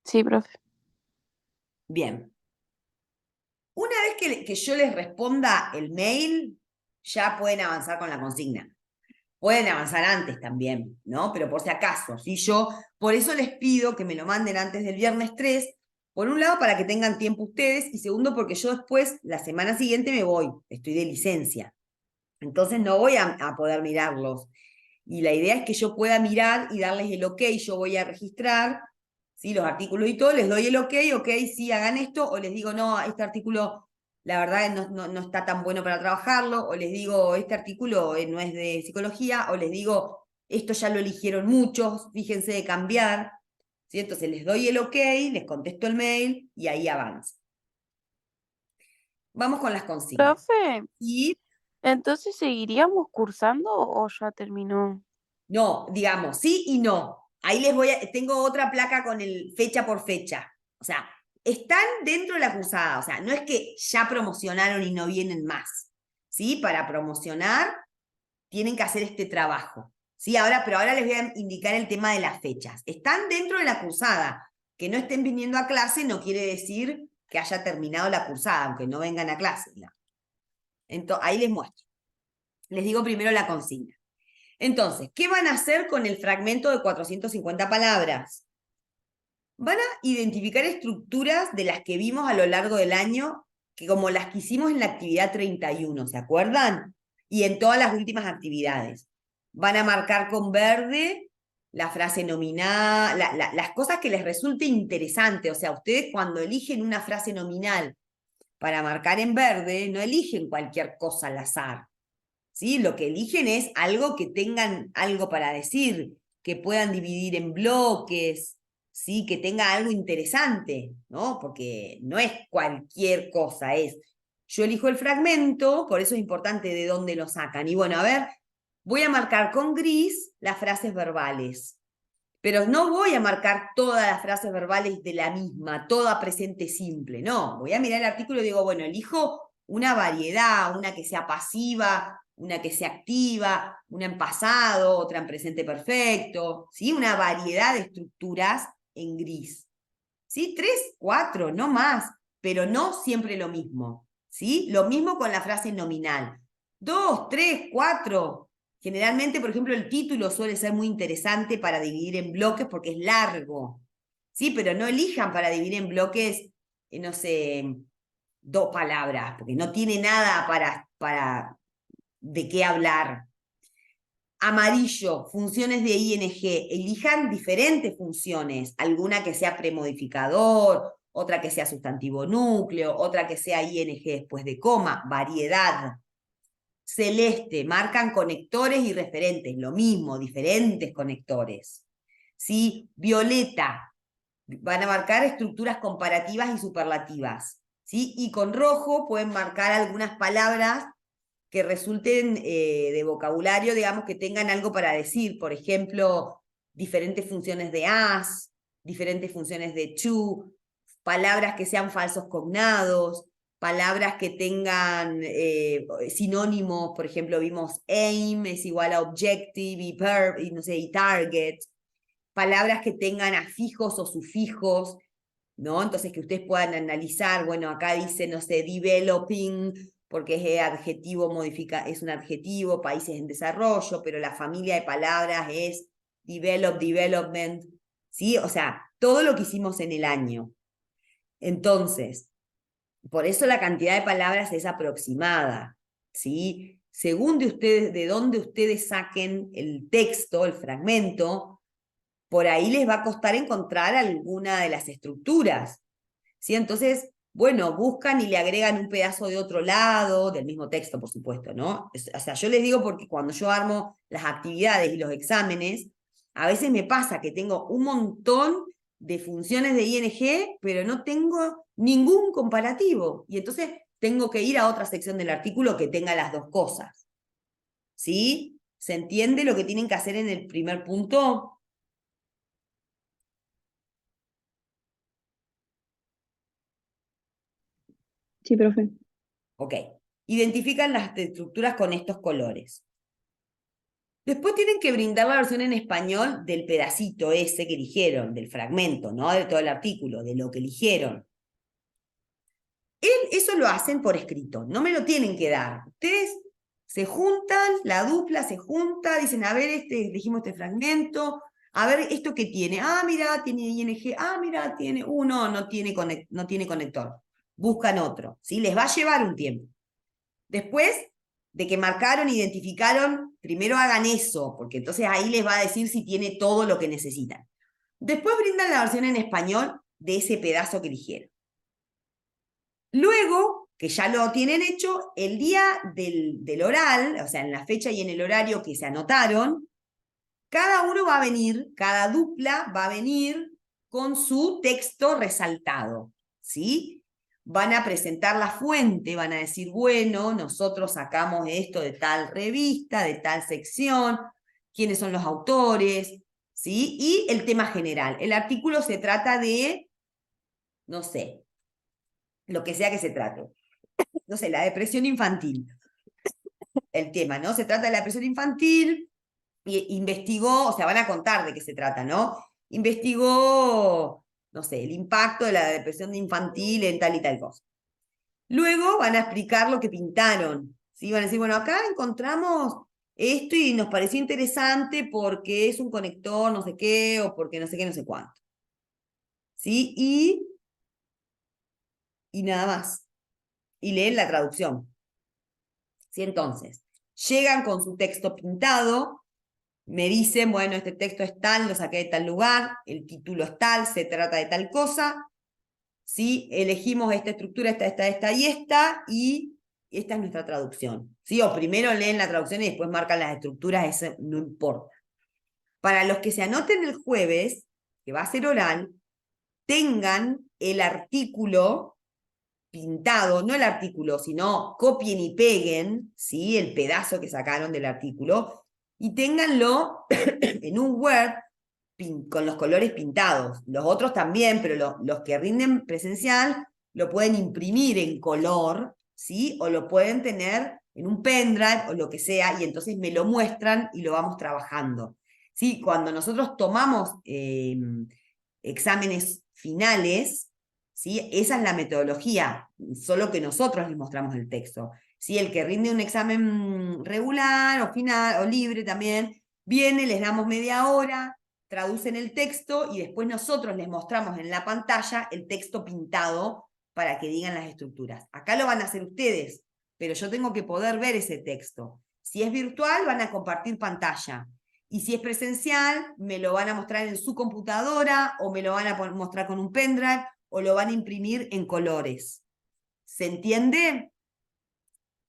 Sí, profe. Bien. Una vez que yo les responda el mail, ya pueden avanzar con la consigna. Pueden avanzar antes también, ¿no? Pero por si acaso, ¿sí? Por eso les pido que me lo manden antes del viernes 3, por un lado para que tengan tiempo ustedes, y segundo porque yo después, la semana siguiente me voy, estoy de licencia. Entonces no voy a poder mirarlos. Y la idea es que yo pueda mirar y darles el ok, yo voy a registrar, ¿sí? Los artículos y todo, les doy el ok, sí, hagan esto, o les digo, no, este artículo, la verdad, no está tan bueno para trabajarlo, o les digo, este artículo no es de psicología, o les digo, esto ya lo eligieron muchos, fíjense de cambiar, ¿sí? Entonces les doy el ok, les contesto el mail, y ahí avanzo. Vamos con las consignas. Profe, Y ¿entonces seguiríamos cursando o ya terminó? no, digamos, sí y no. Ahí tengo otra placa con el fecha por fecha. O sea, están dentro de la cursada. O sea, no es que ya promocionaron y no vienen más. ¿Sí? Para promocionar tienen que hacer este trabajo. ¿Sí? Pero ahora les voy a indicar el tema de las fechas. Están dentro de la cursada. Que no estén viniendo a clase no quiere decir que haya terminado la cursada, aunque no vengan a clase. Entonces, ahí les muestro. Les digo primero la consigna. Entonces, ¿qué van a hacer con el fragmento de 450 palabras? Van a identificar estructuras de las que vimos a lo largo del año, que como las que hicimos en la actividad 31, ¿se acuerdan? Y en todas las últimas actividades. Van a marcar con verde la frase nominal, las cosas que les resulte interesante. O sea, ustedes cuando eligen una frase nominal para marcar en verde, no eligen cualquier cosa al azar. ¿Sí? Lo que eligen es algo que tengan algo para decir, que puedan dividir en bloques, ¿sí? Que tenga algo interesante, ¿no? Porque no es cualquier cosa, yo elijo el fragmento, por eso es importante de dónde lo sacan. Y bueno, a ver, voy a marcar con gris las frases verbales, pero no voy a marcar todas las frases verbales de la misma, toda presente simple, no. Voy a mirar el artículo y digo, bueno, elijo una variedad, una que sea pasiva, una que sea activa, una en pasado, otra en presente perfecto, ¿sí? Una variedad de estructuras en gris. ¿Sí? 3, 4, no más, pero no siempre lo mismo. ¿Sí? Lo mismo con la frase nominal. 2, 3, 4. Generalmente, por ejemplo, el título suele ser muy interesante para dividir en bloques porque es largo. ¿Sí? Pero no elijan para dividir en bloques, no sé, 2 palabras, porque no tiene nada de qué hablar. Amarillo, funciones de ING. Elijan diferentes funciones, alguna que sea premodificador, otra que sea sustantivo núcleo, otra que sea ING después de coma, variedad. Celeste, marcan conectores y referentes, lo mismo, diferentes conectores. ¿Sí? Violeta, van a marcar estructuras comparativas y superlativas. ¿Sí? Y con rojo pueden marcar algunas palabras que resulten de vocabulario, digamos, que tengan algo para decir. Por ejemplo, diferentes funciones de as, diferentes funciones de to, palabras que sean falsos cognados, palabras que tengan sinónimos. Por ejemplo, vimos aim es igual a objective y no sé, y target. Palabras que tengan afijos o sufijos, ¿no? Entonces que ustedes puedan analizar, bueno, acá dice, no sé, developing, porque es adjetivo, es un adjetivo, países en desarrollo, pero la familia de palabras es develop, development, ¿sí? O sea, todo lo que hicimos en el año. Entonces, por eso la cantidad de palabras es aproximada, ¿sí? Según de dónde ustedes saquen el texto, el fragmento, por ahí les va a costar encontrar alguna de las estructuras, ¿sí? Entonces, bueno, buscan y le agregan un pedazo de otro lado, del mismo texto, por supuesto, ¿no? O sea, yo les digo porque cuando yo armo las actividades y los exámenes, a veces me pasa que tengo un montón de funciones de ING, pero no tengo ningún comparativo. Y entonces tengo que ir a otra sección del artículo que tenga las dos cosas. ¿Sí? ¿Se entiende lo que tienen que hacer en el primer punto? Sí, profe. Ok. Identifican las estructuras con estos colores. Después tienen que brindar la versión en español del pedacito ese que eligieron, del fragmento, no de todo el artículo, de lo que eligieron. Eso lo hacen por escrito, no me lo tienen que dar. Ustedes se juntan, la dupla se junta, dicen, a ver, elegimos este fragmento, a ver, ¿esto qué tiene? Ah, mira, tiene ING, ah, mira, tiene uno, no tiene conector. Buscan otro, ¿sí? Les va a llevar un tiempo. Después de que marcaron, identificaron, primero hagan eso, porque entonces ahí les va a decir si tiene todo lo que necesitan. Después brindan la versión en español de ese pedazo que eligieron. Luego, que ya lo tienen hecho, el día del oral, o sea, en la fecha y en el horario que se anotaron, cada uno va a venir, cada dupla va a venir con su texto resaltado, ¿sí? Van a presentar la fuente, van a decir, bueno, nosotros sacamos esto de tal revista, de tal sección, quiénes son los autores, ¿sí? Y el tema general. El artículo se trata de, no sé, lo que sea que se trate. No sé, la depresión infantil. El tema, ¿no? Se trata de la depresión infantil, y investigó, o sea, van a contar de qué se trata, ¿no? Investigó, no sé, el impacto de la depresión infantil en tal y tal cosa. Luego van a explicar lo que pintaron, ¿Sí? Van a decir, bueno, acá encontramos esto y nos pareció interesante porque es un conector, no sé qué, o porque no sé qué, no sé cuánto. ¿Sí? Y nada más. Y leen la traducción. ¿Sí? Entonces, llegan con su texto pintado, me dicen, bueno, este texto es tal, lo saqué de tal lugar, el título es tal, se trata de tal cosa, ¿sí? Elegimos esta estructura, esta y esta es nuestra traducción, ¿sí? O primero leen la traducción y después marcan las estructuras, eso no importa. Para los que se anoten el jueves, que va a ser oral, tengan el artículo pintado, no el artículo, sino copien y peguen, ¿sí? El pedazo que sacaron del artículo, y ténganlo en un Word con los colores pintados. Los otros también, pero los que rinden presencial lo pueden imprimir en color, ¿sí? O lo pueden tener en un pendrive o lo que sea, y entonces me lo muestran y lo vamos trabajando. ¿Sí? Cuando nosotros tomamos exámenes finales, ¿sí? Esa es la metodología, solo que nosotros les mostramos el texto. ¿Sí? El que rinde un examen regular o final o libre también, viene, les damos media hora, traducen el texto y después nosotros les mostramos en la pantalla el texto pintado para que digan las estructuras. Acá lo van a hacer ustedes, pero yo tengo que poder ver ese texto. Si es virtual, van a compartir pantalla. Y si es presencial, me lo van a mostrar en su computadora o me lo van a mostrar con un pendrive o lo van a imprimir en colores. ¿Se entiende?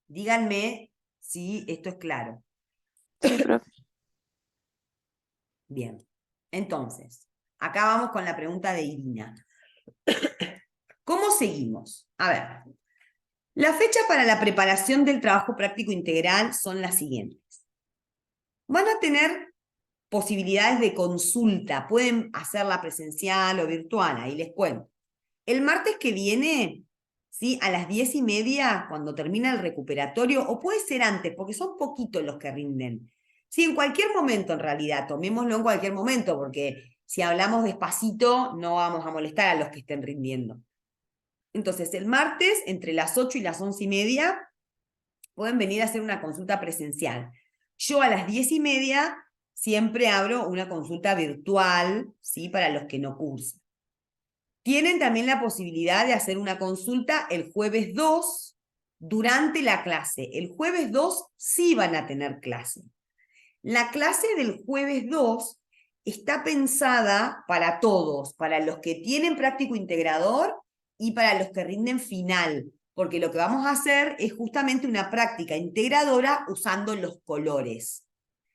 Díganme si esto es claro. Sí, profe. Bien. Entonces, acá vamos con la pregunta de Irina. ¿Cómo seguimos? A ver, la fecha para la preparación del trabajo práctico integral son las siguientes. Van a tener posibilidades de consulta, pueden hacerla presencial o virtual, ahí les cuento. El martes que viene, ¿sí? A las 10:30, cuando termina el recuperatorio, o puede ser antes, porque son poquitos los que rinden. Sí, en cualquier momento en realidad, tomémoslo en cualquier momento, porque si hablamos despacito, no vamos a molestar a los que estén rindiendo. Entonces, el martes, entre las 8 y las 11:30, pueden venir a hacer una consulta presencial. Yo a las 10:30 siempre abro una consulta virtual, ¿sí? Para los que no cursan. Tienen también la posibilidad de hacer una consulta el jueves 2 durante la clase. El jueves 2 sí van a tener clase. La clase del jueves 2 está pensada para todos, para los que tienen práctico integrador y para los que rinden final, porque lo que vamos a hacer es justamente una práctica integradora usando los colores.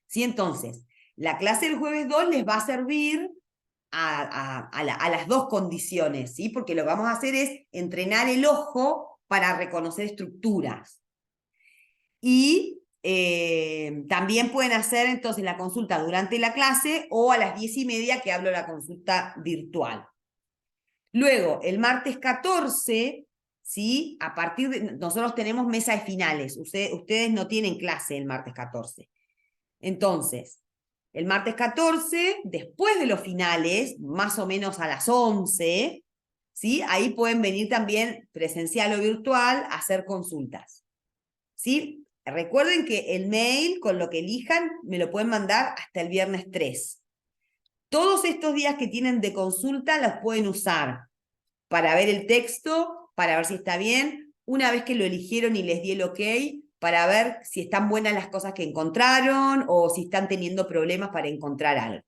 ¿Sí? Entonces, la clase del jueves 2 les va a servir a las dos condiciones, ¿sí? Porque lo que vamos a hacer es entrenar el ojo para reconocer estructuras. Y también pueden hacer entonces la consulta durante la clase o a las 10:30 que hablo la consulta virtual. Luego, el martes 14, ¿sí? A partir de, nosotros tenemos mesa de finales, ustedes no tienen clase el martes 14. Entonces, el martes 14, después de los finales, más o menos a las 11, ¿sí? Ahí pueden venir también presencial o virtual a hacer consultas. ¿Sí? Recuerden que el mail, con lo que elijan, me lo pueden mandar hasta el viernes 3. Todos estos días que tienen de consulta los pueden usar para ver el texto, para ver si está bien, una vez que lo eligieron y les di el ok, para ver si están buenas las cosas que encontraron o si están teniendo problemas para encontrar algo.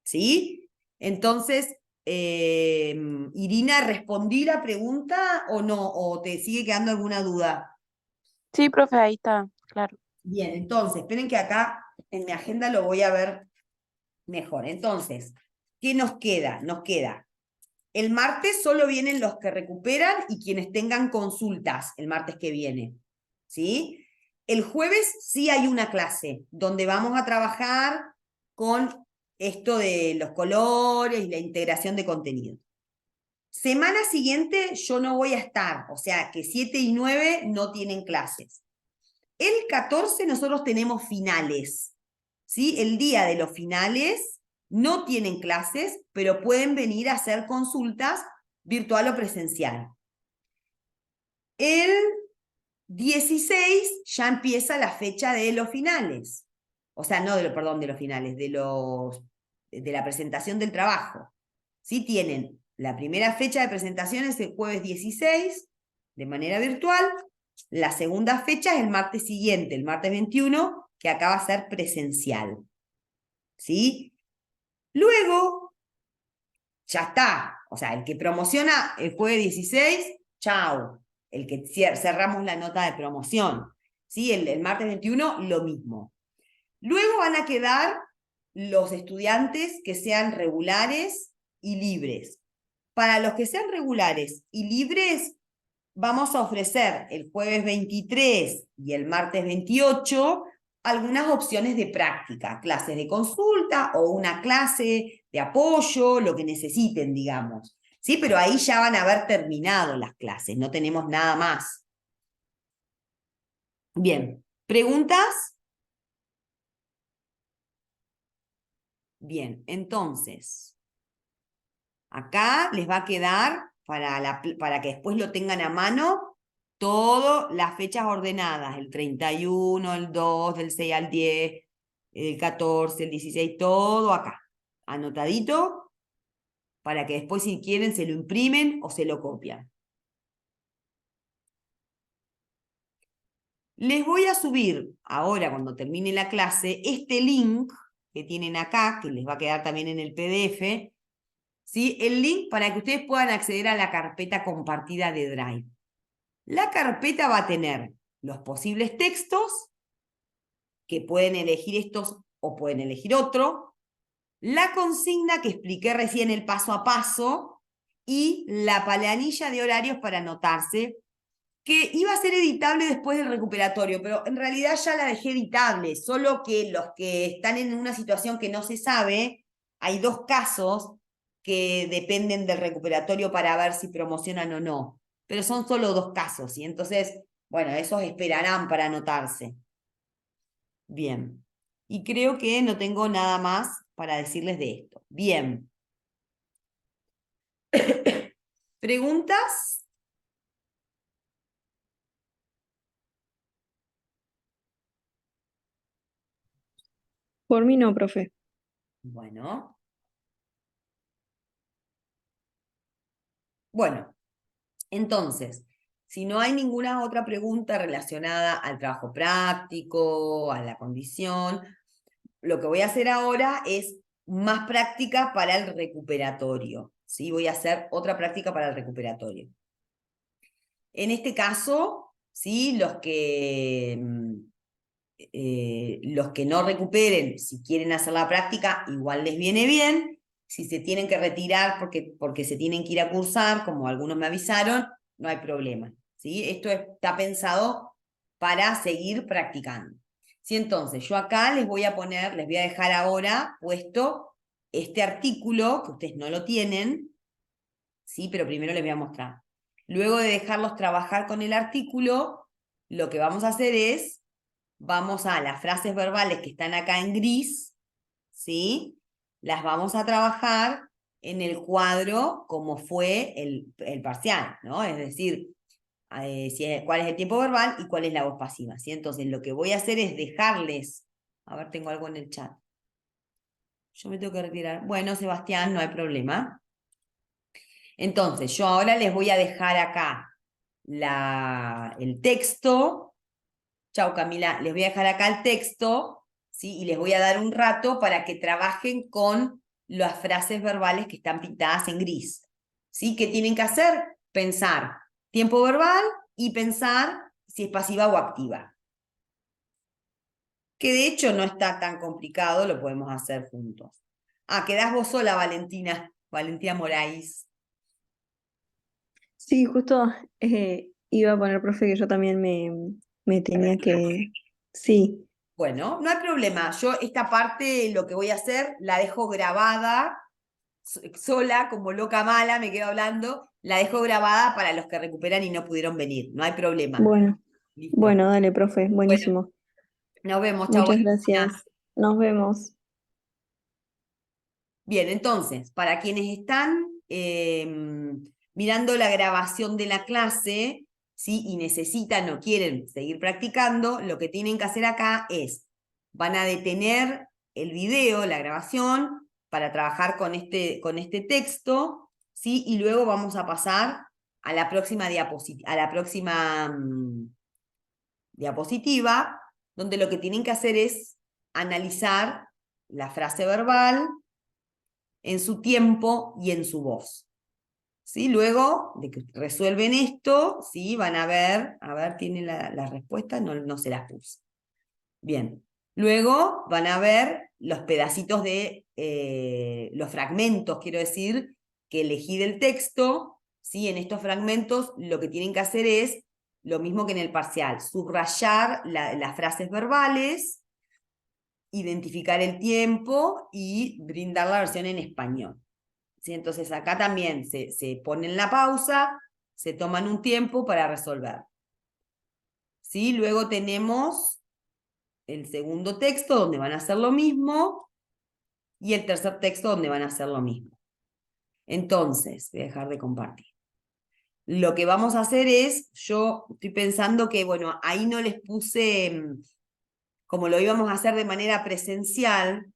¿Sí? Entonces, Irina, ¿respondí la pregunta o no? ¿O te sigue quedando alguna duda? Sí, profe, ahí está, claro. Bien, entonces, esperen que acá en mi agenda lo voy a ver mejor. Entonces, ¿qué nos queda? Nos queda el martes solo vienen los que recuperan y quienes tengan consultas el martes que viene, ¿sí? El jueves sí hay una clase donde vamos a trabajar con esto de los colores y la integración de contenido. Semana siguiente yo no voy a estar, o sea que 7 y 9 no tienen clases. El 14 nosotros tenemos finales, ¿sí? El día de los finales no tienen clases, pero pueden venir a hacer consultas virtual o presencial. El 16 ya empieza la fecha de los finales. O sea, no de los, perdón, de los finales, de la presentación del trabajo. ¿Sí? Tienen la primera fecha de presentación es el jueves 16, de manera virtual. La segunda fecha es el martes siguiente, el martes 21, que acá va a ser presencial. ¿Sí? Luego, ya está. O sea, el que promociona el jueves 16, chao. El que cerramos la nota de promoción. ¿Sí? El martes 21, lo mismo. Luego van a quedar los estudiantes que sean regulares y libres. Para los que sean regulares y libres, vamos a ofrecer el jueves 23 y el martes 28 algunas opciones de práctica, clases de consulta o una clase de apoyo, lo que necesiten, digamos. ¿Sí? Pero ahí ya van a haber terminado las clases, no tenemos nada más. Bien, ¿preguntas? Bien, entonces, acá les va a quedar, para que después lo tengan a mano, todas las fechas ordenadas, el 31, el 2, del 6 al 10, el 14, el 16, todo acá, anotadito, para que después si quieren se lo imprimen o se lo copian. Les voy a subir ahora, cuando termine la clase, este link que tienen acá, que les va a quedar también en el PDF, ¿sí? El link para que ustedes puedan acceder a la carpeta compartida de Drive. La carpeta va a tener los posibles textos, que pueden elegir estos o pueden elegir otro, la consigna que expliqué recién el paso a paso y la planilla de horarios para anotarse, que iba a ser editable después del recuperatorio, pero en realidad ya la dejé editable, solo que los que están en una situación que no se sabe, hay 2 casos que dependen del recuperatorio para ver si promocionan o no, pero son solo 2 casos, y entonces, bueno, esos esperarán para anotarse. Bien, y creo que no tengo nada más para decirles de esto. Bien. ¿Preguntas? Por mí no, profe. Bueno. Bueno, entonces, si no hay ninguna otra pregunta relacionada al trabajo práctico, a la condición, lo que voy a hacer ahora es más práctica para el recuperatorio. ¿Sí? Voy a hacer otra práctica para el recuperatorio. En este caso, ¿sí? Los que no recuperen, si quieren hacer la práctica, igual les viene bien. Si se tienen que retirar porque se tienen que ir a cursar, como algunos me avisaron, no hay problema. ¿Sí? Esto está pensado para seguir practicando. ¿Sí? Entonces, yo acá les voy a dejar ahora puesto este artículo, que ustedes no lo tienen, ¿sí? Pero primero les voy a mostrar. Luego de dejarlos trabajar con el artículo, lo que vamos a hacer es vamos a las frases verbales que están acá en gris, ¿sí? Las vamos a trabajar en el cuadro como fue el parcial, ¿no? Es decir, cuál es el tiempo verbal y cuál es la voz pasiva, ¿sí? Entonces, lo que voy a hacer es dejarles, a ver, tengo algo en el chat. Yo me tengo que retirar. Bueno, Sebastián, no hay problema. Entonces, yo ahora les voy a dejar acá el texto. Chau, Camila, les voy a dejar acá el texto, ¿sí? Y les voy a dar un rato para que trabajen con las frases verbales que están pintadas en gris. ¿Sí? ¿Qué tienen que hacer? Pensar tiempo verbal y pensar si es pasiva o activa. Que de hecho no está tan complicado, lo podemos hacer juntos. Ah, quedás vos sola, Valentina. Valentina Moraes. Sí, justo iba a poner, profe, que yo también me tenía que... Sí, Bueno, no hay problema. Yo esta parte lo que voy a hacer la dejo grabada sola, como loca mala, me quedo hablando, la dejo grabada para los que recuperan y no pudieron venir. No hay problema. bueno, Listo. bueno, dale, profe, Bueno, buenísimo. nos vemos. Chau, Muchas Valentina. gracias. Nos vemos. Bien, entonces, para quienes están mirando la grabación de la clase, ¿sí? Y necesitan o quieren seguir practicando, lo que tienen que hacer acá es, van a detener el video, la grabación, para trabajar con este texto, ¿sí? Y luego vamos a pasar a la próxima diapositiva, donde lo que tienen que hacer es analizar la frase verbal en su tiempo y en su voz. ¿Sí? Luego de que resuelven esto, ¿sí? Van a ver, ¿tienen la respuesta? No, no se las puse. Bien. Luego van a ver los pedacitos de, los fragmentos, quiero decir, que elegí del texto, ¿sí? En estos fragmentos lo que tienen que hacer es lo mismo que en el parcial, subrayar las frases verbales, identificar el tiempo y brindar la versión en español. ¿Sí? Entonces acá también se ponen la pausa, se toman un tiempo para resolver. ¿Sí? Luego tenemos el segundo texto donde van a hacer lo mismo y el tercer texto donde van a hacer lo mismo. Entonces, voy a dejar de compartir. Lo que vamos a hacer es, yo estoy pensando que, bueno, ahí no les puse, como lo íbamos a hacer de manera presencial,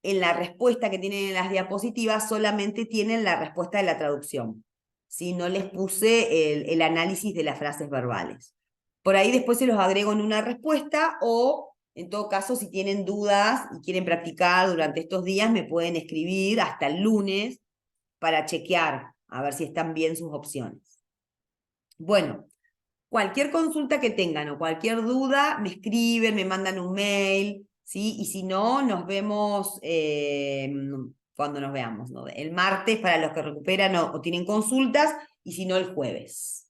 en la respuesta que tienen en las diapositivas solamente tienen la respuesta de la traducción. ¿Sí? No les puse el análisis de las frases verbales. Por ahí después se los agrego en una respuesta o, en todo caso, si tienen dudas y quieren practicar durante estos días, me pueden escribir hasta el lunes para chequear, a ver si están bien sus opciones. Bueno, cualquier consulta que tengan o cualquier duda, me escriben, me mandan un mail, ¿sí? Y si no, nos vemos cuando nos veamos, ¿no? El martes para los que recuperan o tienen consultas, y si no, el jueves.